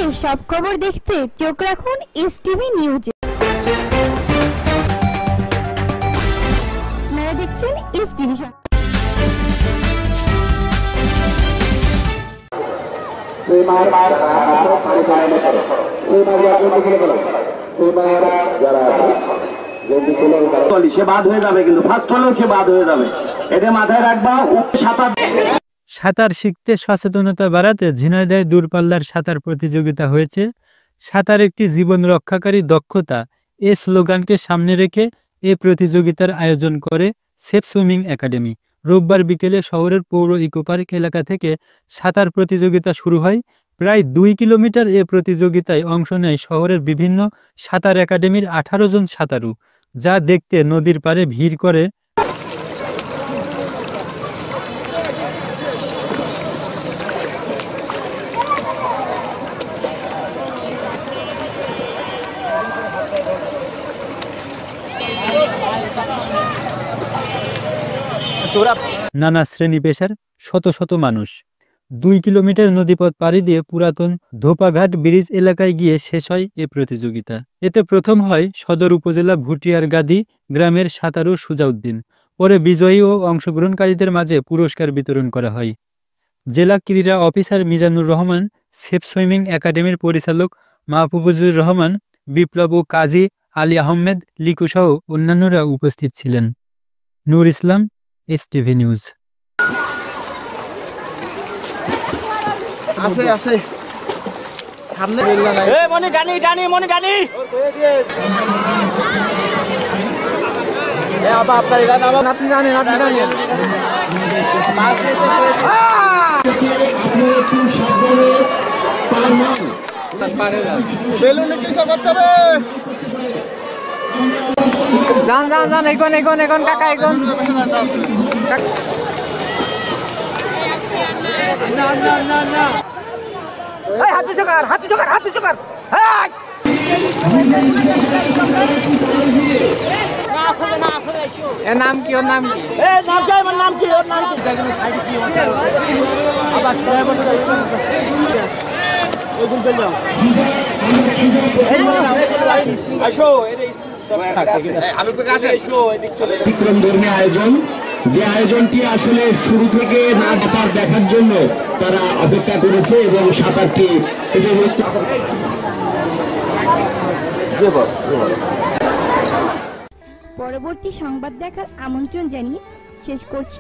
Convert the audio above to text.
দেশের সব খবর দেখতে চোখ রাখুন এসটিভি নিউজে। আপনারা দেখছেন এসটিভি। সে বাদ হয়ে যাবে, কিন্তু ফার্স্ট হলেও সে বাদ হয়ে যাবে, এটা মাথায় রাখবা। সাঁতার শিখতে সচেতনতা বাড়াতে ঝিনাইদহে দূরপাল্লার সাঁতার প্রতিযোগিতা হয়েছে। সাঁতার একটি জীবন রক্ষাকারী দক্ষতা, এ স্লোগানকে সামনে রেখে এ প্রতিযোগিতার আয়োজন করে সেফ সুইমিং একাডেমি। রোববার বিকেলে শহরের পৌর ইকো পার্ক এলাকা থেকে সাঁতার প্রতিযোগিতা শুরু হয়। প্রায় 2 কিলোমিটার এ প্রতিযোগিতায় অংশ নেয় শহরের বিভিন্ন সাঁতার একাডেমির 18 জন সাঁতারু, যা দেখতে নদীর পাড়ে ভিড় করে। নানা শ্রেণী পেশার শত শত মানুষ 2 কিলোমিটার নদীপথ পাড়ি দিয়ে পুরাতন ধোপাঘাট ব্রিজ এলাকায় গিয়ে শেষ হয় এ প্রতিযোগিতা। এতে প্রথম হয় সদর উপজেলা ভুটিয়ার গাদি গ্রামের সাঁতারু সুজাউদ্দিন। পরে বিজয়ী ও অংশগ্রহণকারীদের মাঝে পুরস্কার বিতরণ করা হয়। জেলা ক্রীড়া officer Mizanur Rahman, safe swimming একাডেমির পরিচালক মাহফুজুর রহমান, বিপ্লব ও কাজী আলী আহমেদ লিকু সহ অন্যান্যরা উপস্থিত ছিলেন। নূর ইসলাম, এসটিভি নিউজ। আছে আছে সামনে এ মনি টানি টানি মনি টানি এ আবা আপনার ইরান আবা আপনি জানেন বেলুনে কিছু করতে হবে। যান যান যান, এখন এখন এখন কাকা এখন না না না না, এই হাতে জোগাড় হাতে জোগাড় হাতে জোগাড়। এর নাম কি? ওর নাম কি? এ নাম কি? আমার নাম কি? ওর নাম কি? জায়গায় সাইডে কি হচ্ছে? আবার ড্রাইভার ওই দিন চলে যাও। আসো এর ধর্মীয় আয়োজন, যে আয়োজনটি আসলে শুরু থেকে না সাঁতার দেখার জন্য তারা অপেক্ষা করেছে এবং সাঁতারটি পরবর্তী সংবাদ দেখার আমন্ত্রণ জানিয়ে শেষ করছি।